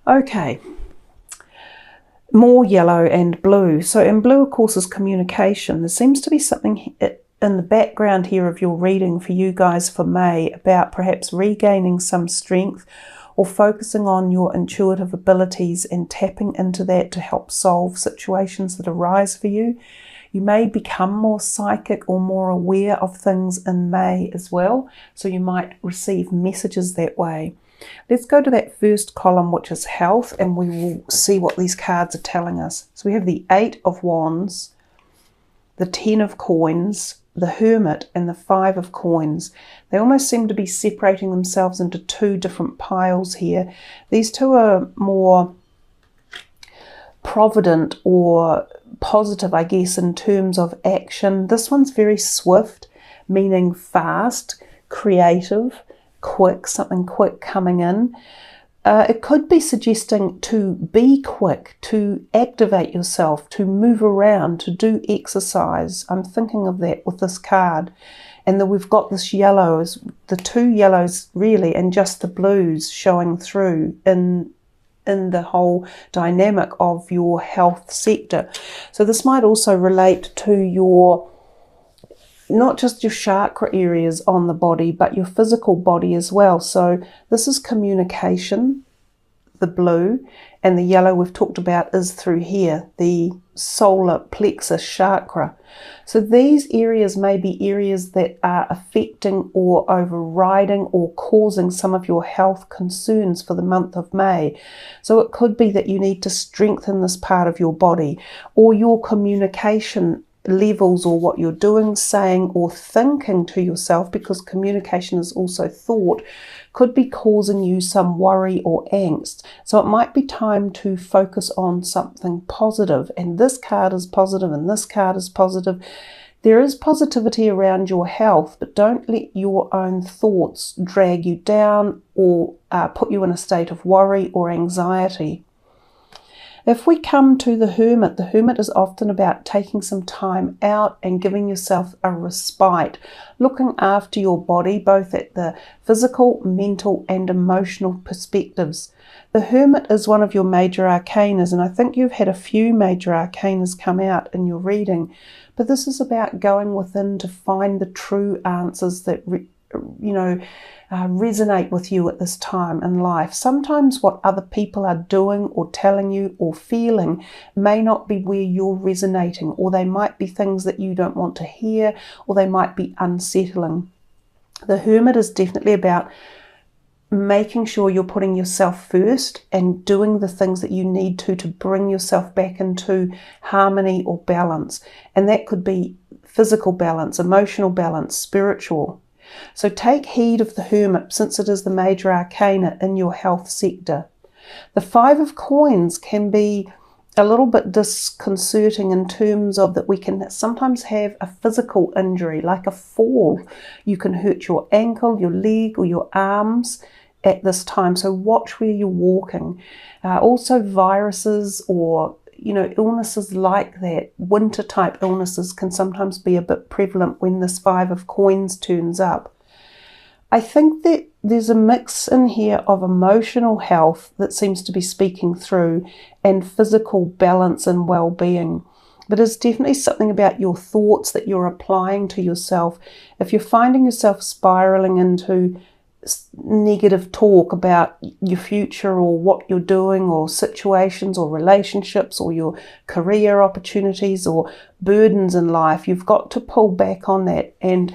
Okay, more yellow and blue. So in blue, of course, is communication. There seems to be something in the background here of your reading for you guys for May about perhaps regaining some strength or focusing on your intuitive abilities and tapping into that to help solve situations that arise for you. You may become more psychic or more aware of things in May as well, so you might receive messages that way. Let's go to that first column, which is health, and we will see what these cards are telling us. So we have the 8 of Wands, the 10 of Coins, the Hermit, and the 5 of Coins. They almost seem to be separating themselves into two different piles here. These two are more provident or positive, I guess, in terms of action. This one's very swift, meaning fast, creative, quick, something quick coming in. It could be suggesting to be quick, to activate yourself, to move around, to do exercise. I'm thinking of that with this card. And then we've got this yellow, the two yellows really, and just the blues showing through in the whole dynamic of your health sector. So this might also relate to your, not just your chakra areas on the body, but your physical body as well. So this is communication, the blue, and the yellow we've talked about is through here, the solar plexus chakra. So these areas may be areas that are affecting or overriding or causing some of your health concerns for the month of May. So it could be that you need to strengthen this part of your body, or your communication levels, or what you're doing, saying, or thinking to yourself, because communication is also thought, could be causing you some worry or angst. So it might be time to focus on something positive. And this card is positive, and this card is positive. There is positivity around your health, but don't let your own thoughts drag you down or put you in a state of worry or anxiety. If we come to the Hermit is often about taking some time out and giving yourself a respite, looking after your body, both at the physical, mental, and emotional perspectives. The Hermit is one of your major arcanas, and I think you've had a few major arcanas come out in your reading, but this is about going within to find the true answers that resonate with you at this time in life. Sometimes what other people are doing or telling you or feeling may not be where you're resonating, or they might be things that you don't want to hear, or they might be unsettling. The Hermit is definitely about making sure you're putting yourself first and doing the things that you need to bring yourself back into harmony or balance. And that could be physical balance, emotional balance, spiritual. So take heed of the Hermit, since it is the major arcana in your health sector. The 5 of Coins can be a little bit disconcerting in terms of that we can sometimes have a physical injury, like a fall. You can hurt your ankle, your leg, or your arms at this time. So watch where you're walking. Also viruses or illnesses like that, winter type illnesses, can sometimes be a bit prevalent when this 5 of Coins turns up. I think that there's a mix in here of emotional health that seems to be speaking through, and physical balance and well-being. But it's definitely something about your thoughts that you're applying to yourself. If you're finding yourself spiraling into negative talk about your future or what you're doing, or situations or relationships or your career opportunities or burdens in life, you've got to pull back on that and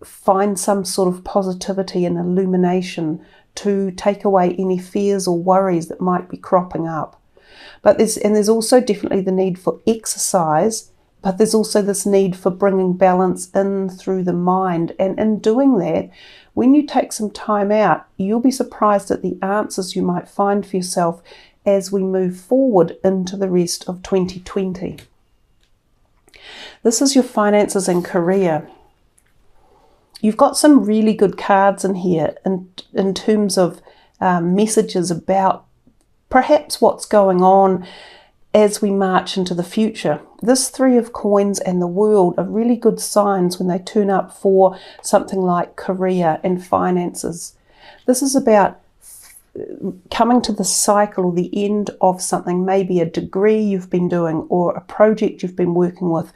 find some sort of positivity and illumination to take away any fears or worries that might be cropping up. But there's also definitely the need for exercise, but there's also this need for bringing balance in through the mind. And in doing that, when you take some time out, you'll be surprised at the answers you might find for yourself as we move forward into the rest of 2020. This is your finances and career. You've got some really good cards in here in terms of messages about perhaps what's going on as we march into the future. This 3 of Coins and the World are really good signs when they turn up for something like career and finances. This is about coming to the cycle or the end of something, maybe a degree you've been doing or a project you've been working with,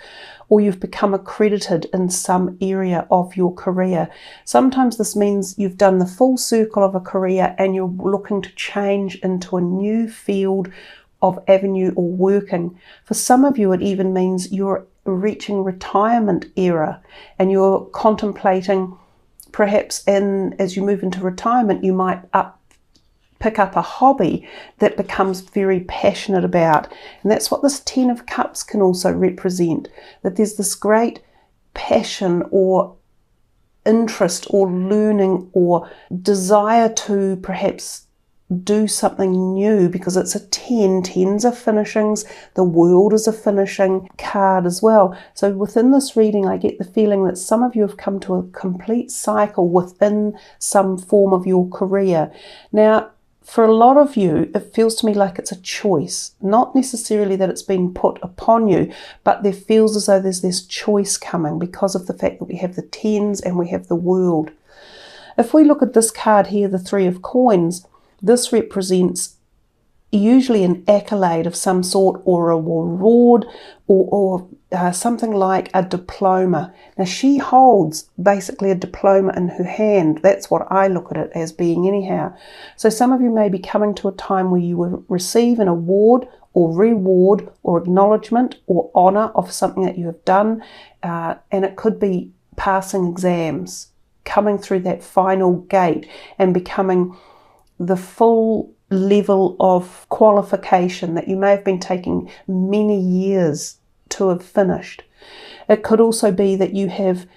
or you've become accredited in some area of your career. Sometimes this means you've done the full circle of a career and you're looking to change into a new field of avenue or working. For some of you, it even means you're reaching retirement era and you're contemplating, perhaps as you move into retirement, you might pick up a hobby that becomes very passionate about. And that's what this 10 of Cups can also represent, that there's this great passion or interest or learning or desire to perhaps do something new, because it's a 10. 10s are finishings. The World is a finishing card as well. So within this reading, I get the feeling that some of you have come to a complete cycle within some form of your career. Now, for a lot of you, it feels to me like it's a choice, not necessarily that it's been put upon you, but there feels as though there's this choice coming because of the fact that we have the 10s and we have the World. If we look at this card here, the 3 of Coins, this represents usually an accolade of some sort, or a reward, or something like a diploma. Now, she holds basically a diploma in her hand. That's what I look at it as being anyhow. So some of you may be coming to a time where you will receive an award or reward or acknowledgement or honour of something that you have done, and it could be passing exams, coming through that final gate and becoming the full level of qualification that you may have been taking many years to have finished. It could also be that you have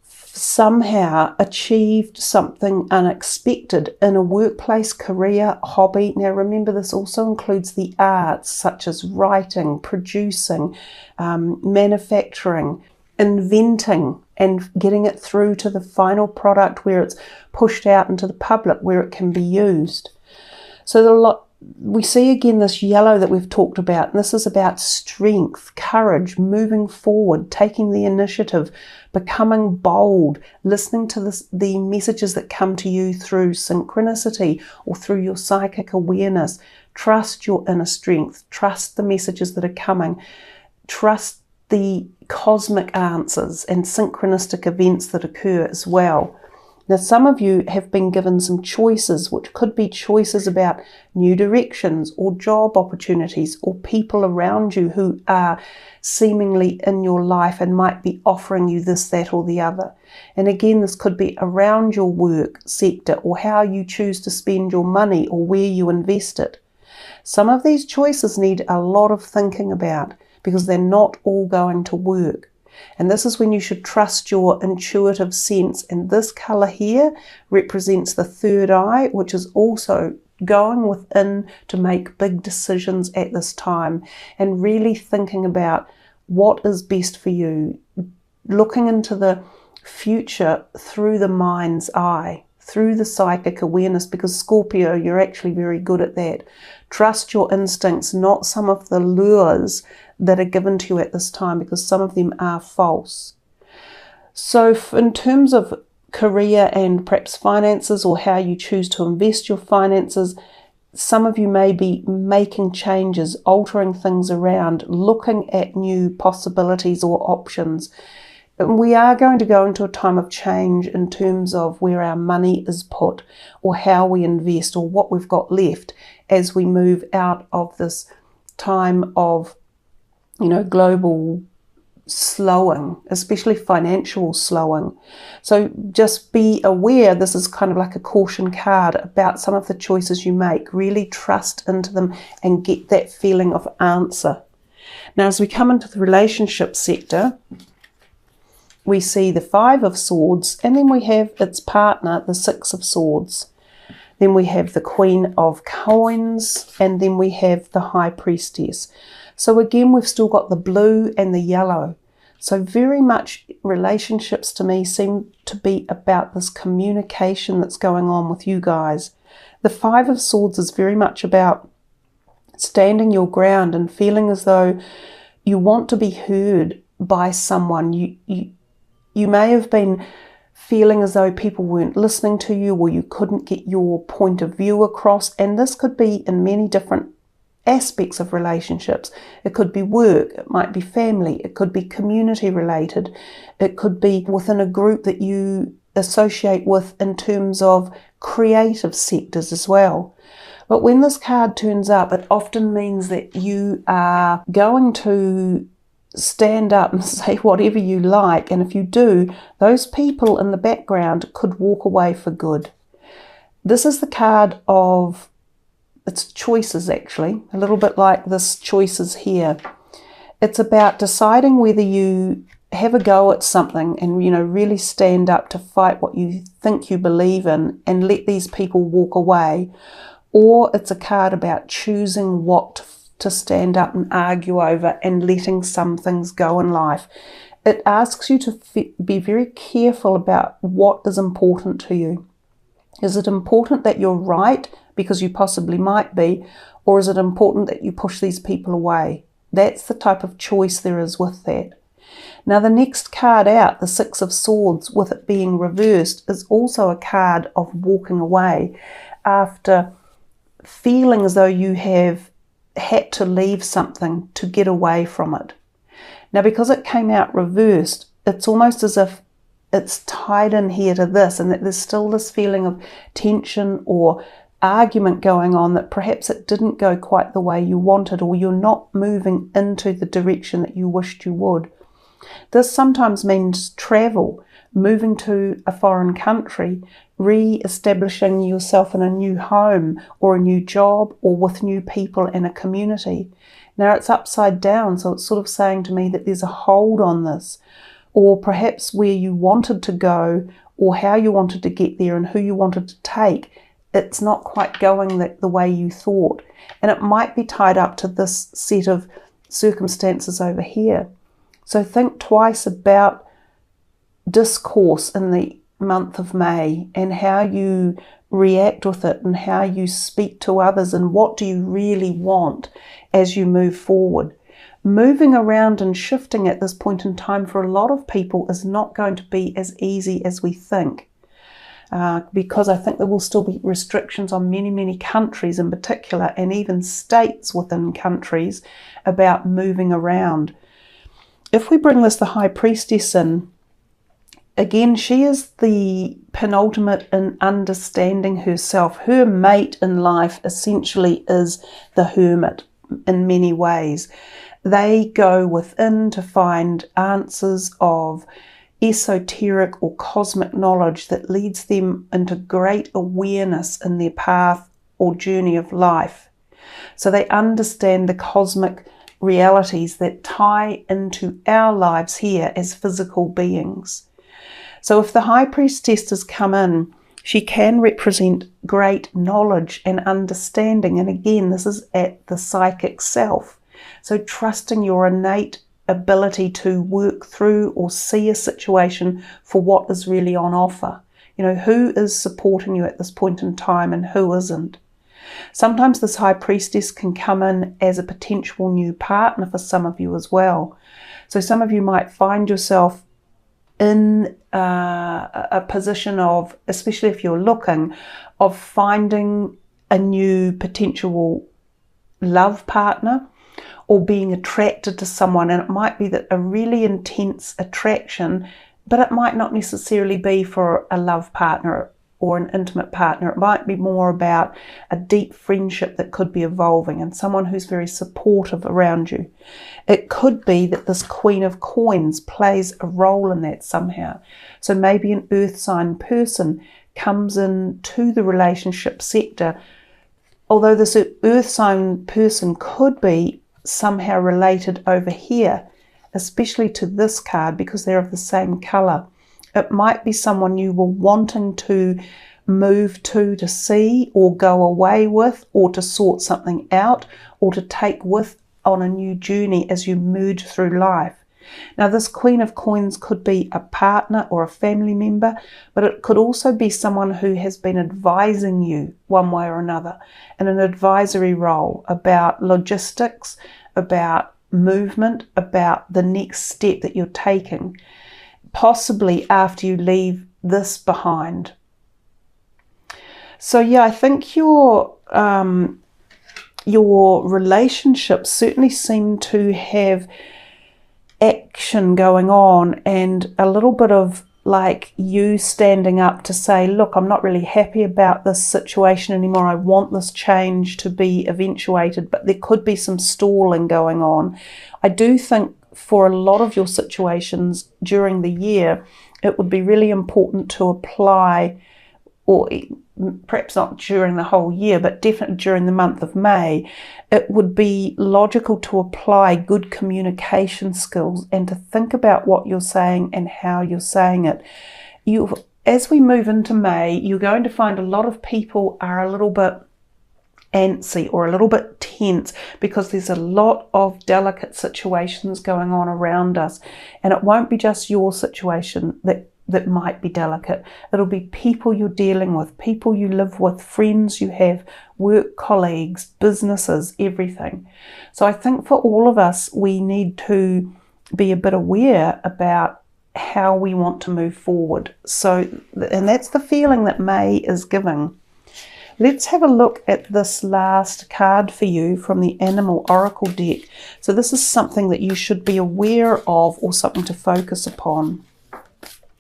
somehow achieved something unexpected in a workplace, career, hobby. Now remember, this also includes the arts such as writing, producing, manufacturing, inventing, and getting it through to the final product where it's pushed out into the public, where it can be used. So we see again this yellow that we've talked about, and this is about strength, courage, moving forward, taking the initiative, becoming bold, listening to the messages that come to you through synchronicity or through your psychic awareness. Trust your inner strength, trust the messages that are coming, trust the cosmic answers and synchronistic events that occur as well. Now, some of you have been given some choices, which could be choices about new directions or job opportunities or people around you who are seemingly in your life and might be offering you this, that, or the other. And again, this could be around your work sector or how you choose to spend your money or where you invest it. Some of these choices need a lot of thinking about, because they're not all going to work. And this is when you should trust your intuitive sense. And this colour here represents the third eye, which is also going within to make big decisions at this time and really thinking about what is best for you, looking into the future through the mind's eye, through the psychic awareness, because Scorpio, you're actually very good at that. Trust your instincts, not some of the lures that are given to you at this time, because some of them are false. So in terms of career and perhaps finances, or how you choose to invest your finances, some of you may be making changes, altering things around, looking at new possibilities or options. We are going to go into a time of change in terms of where our money is put, or how we invest, or what we've got left as we move out of this time of, global slowing, especially financial slowing. So just be aware, this is kind of like a caution card about some of the choices you make. Really trust into them and get that feeling of answer. Now, as we come into the relationship sector, we see the 5 of Swords, and then we have its partner, the 6 of Swords. Then we have the Queen of Coins, and then we have the High Priestess. So again, we've still got the blue and the yellow. So very much relationships to me seem to be about this communication that's going on with you guys. The 5 of Swords is very much about standing your ground and feeling as though you want to be heard by someone. You may have been feeling as though people weren't listening to you, or you couldn't get your point of view across. And this could be in many different aspects of relationships. It could be work, it might be family, it could be community related, it could be within a group that you associate with in terms of creative sectors as well. But when this card turns up, it often means that you are going to stand up and say whatever you like, and if you do, those people in the background could walk away for good. This is the card of, it's choices actually, a little bit like this choices here. It's about deciding whether you have a go at something and, you know, really stand up to fight what you think you believe in and let these people walk away, or it's a card about choosing what to stand up and argue over and letting some things go in life. It asks you to be very careful about what is important to you. Is it important that you're right because you possibly might be, or is it important that you push these people away? That's the type of choice there is with that. Now the next card out, the Six of Swords, with it being reversed, is also a card of walking away after feeling as though you have had to leave something to get away from it. Now because it came out reversed, it's almost as if it's tied in here to this, and that there's still this feeling of tension or argument going on, that perhaps it didn't go quite the way you wanted, or you're not moving into the direction that you wished you would. This sometimes means travel, moving to a foreign country, re-establishing yourself in a new home or a new job, or with new people in a community. Now it's upside down, so it's sort of saying to me that there's a hold on this, or perhaps where you wanted to go, or how you wanted to get there and who you wanted to take, it's not quite going the way you thought. And it might be tied up to this set of circumstances over here. So think twice about discourse in the month of May and how you react with it and how you speak to others, and what do you really want as you move forward. Moving around and shifting at this point in time for a lot of people is not going to be as easy as we think, because I think there will still be restrictions on many countries in particular, and even states within countries, about moving around. If we bring this, the High Priestess, in, again, she is the penultimate in understanding herself. Her mate in life essentially is the hermit in many ways. They go within to find answers of esoteric or cosmic knowledge that leads them into great awareness in their path or journey of life. So they understand the cosmic realities that tie into our lives here as physical beings. So if the High Priestess has come in, she can represent great knowledge and understanding. And again, this is at the psychic self. So trusting your innate ability to work through or see a situation for what is really on offer. You know, who is supporting you at this point in time and who isn't. Sometimes this High Priestess can come in as a potential new partner for some of you as well. So some of you might find yourself in a position of, especially if you're looking, of finding a new potential love partner, or being attracted to someone. And it might be that a really intense attraction, but it might not necessarily be for a love partner or an intimate partner. It might be more about a deep friendship that could be evolving, and someone who's very supportive around you. It could be that this Queen of Coins plays a role in that somehow. So maybe an earth sign person comes into the relationship sector, although this earth sign person could be somehow related over here, especially to this card because they're of the same color. It might be someone you were wanting to move to see, or go away with, or to sort something out, or to take with on a new journey as you merge through life. Now this Queen of Coins could be a partner or a family member, but it could also be someone who has been advising you one way or another in an advisory role about logistics, about movement, about the next step that you're taking. Possibly after you leave this behind. So yeah, I think your relationships certainly seem to have action going on, and a little bit of like you standing up to say, look, I'm not really happy about this situation anymore. I want this change to be eventuated, but there could be some stalling going on. I do think for a lot of your situations during the year, it would be really important to apply, or perhaps not during the whole year, but definitely during the month of May, it would be logical to apply good communication skills and to think about what you're saying and how you're saying it. As we move into May, you're going to find a lot of people are a little bit antsy or a little bit tense because there's a lot of delicate situations going on around us, and it won't be just your situation that might be delicate. It'll be people you're dealing with, people you live with, friends you have, work colleagues, businesses, everything. So I think for all of us, we need to be a bit aware about how we want to move forward. So, and that's the feeling that May is giving. Let's have a look at this last card for you from the Animal Oracle deck. So this is something that you should be aware of or something to focus upon.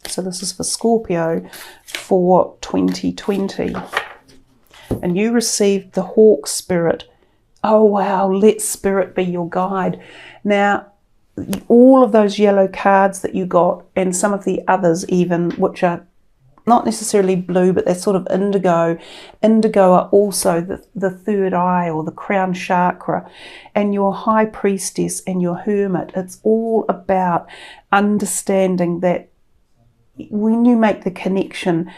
So this is for Scorpio for 2020. And you received the Hawk Spirit. Oh wow, let Spirit be your guide. Now, all of those yellow cards that you got, and some of the others even, which are not necessarily blue, but they're sort of indigo. Indigo are also the third eye or the crown chakra, and your High Priestess and your Hermit. It's all about understanding that when you make the connection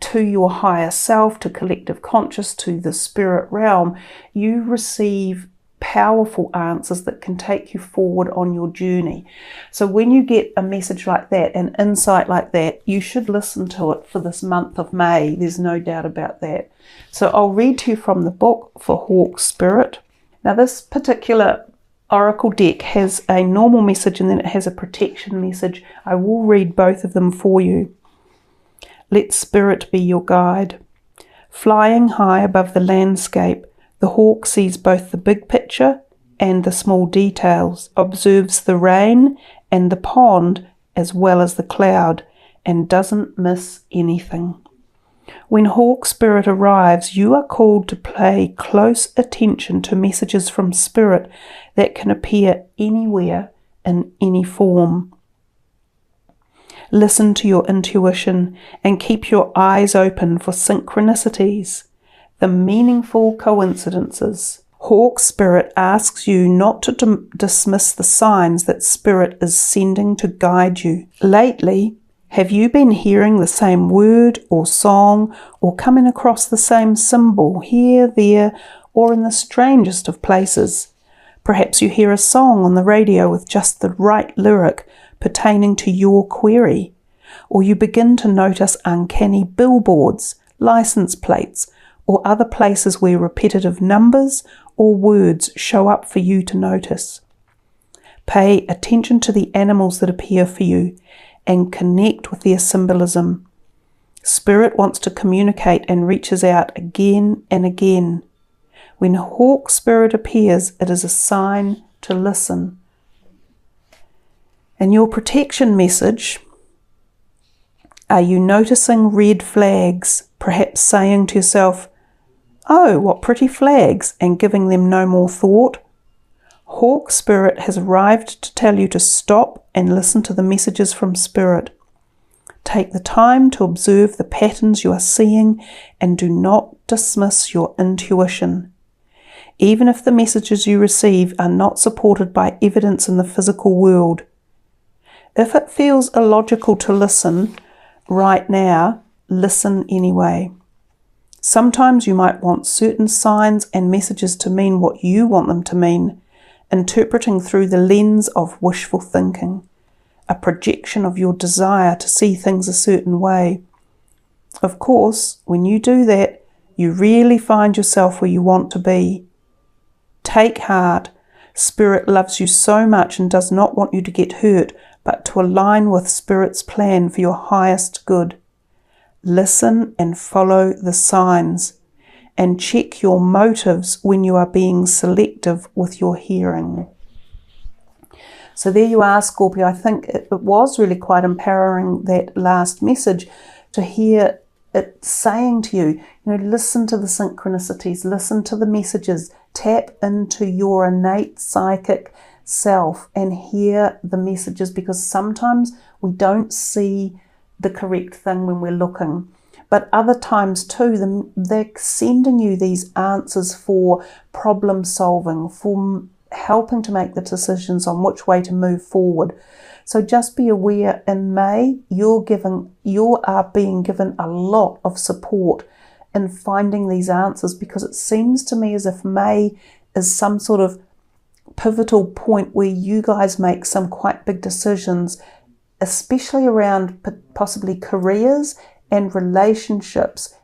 to your higher self, to collective conscious, to the spirit realm, you receive powerful answers that can take you forward on your journey. So when you get a message like that, an insight like that, you should listen to it for this month of May. There's no doubt about that. So I'll read to you from the book for Hawk Spirit. Now this particular Oracle deck has a normal message and then it has a protection message. I will read both of them for you. Let Spirit be your guide. Flying high above the landscape, the hawk sees both the big picture and the small details, observes the rain and the pond as well as the cloud, and doesn't miss anything. When Hawk Spirit arrives, you are called to pay close attention to messages from Spirit that can appear anywhere in any form. Listen to your intuition and keep your eyes open for synchronicities, the meaningful coincidences. Hawk Spirit asks you not to dismiss the signs that Spirit is sending to guide you. Lately, have you been hearing the same word or song, or coming across the same symbol here, there, or in the strangest of places? Perhaps you hear a song on the radio with just the right lyric pertaining to your query, or you begin to notice uncanny billboards, license plates, or other places where repetitive numbers or words show up for you to notice. Pay attention to the animals that appear for you and connect with their symbolism. Spirit wants to communicate and reaches out again and again. When Hawk Spirit appears, it is a sign to listen. And your protection message, are you noticing red flags, perhaps saying to yourself, oh, what pretty flags, and giving them no more thought? Hawk Spirit has arrived to tell you to stop and listen to the messages from Spirit. Take the time to observe the patterns you are seeing and do not dismiss your intuition. Even if the messages you receive are not supported by evidence in the physical world. If it feels illogical to listen right now, listen anyway. Sometimes you might want certain signs and messages to mean what you want them to mean, interpreting through the lens of wishful thinking, a projection of your desire to see things a certain way. Of course, when you do that, you really find yourself where you want to be. Take heart. Spirit loves you so much and does not want you to get hurt, but to align with Spirit's plan for your highest good. Listen and follow the signs, and check your motives when you are being selective with your hearing. So there you are, Scorpio. I think it was really quite empowering, that last message, to hear it saying to you, listen to the synchronicities, listen to the messages, tap into your innate psychic self and hear the messages, because sometimes we don't see the correct thing when we're looking. But other times too, they're sending you these answers for problem solving, for helping to make the decisions on which way to move forward. So just be aware, in May, you are being given a lot of support in finding these answers, because it seems to me as if May is some sort of pivotal point where you guys make some quite big decisions, especially around possibly careers and relationships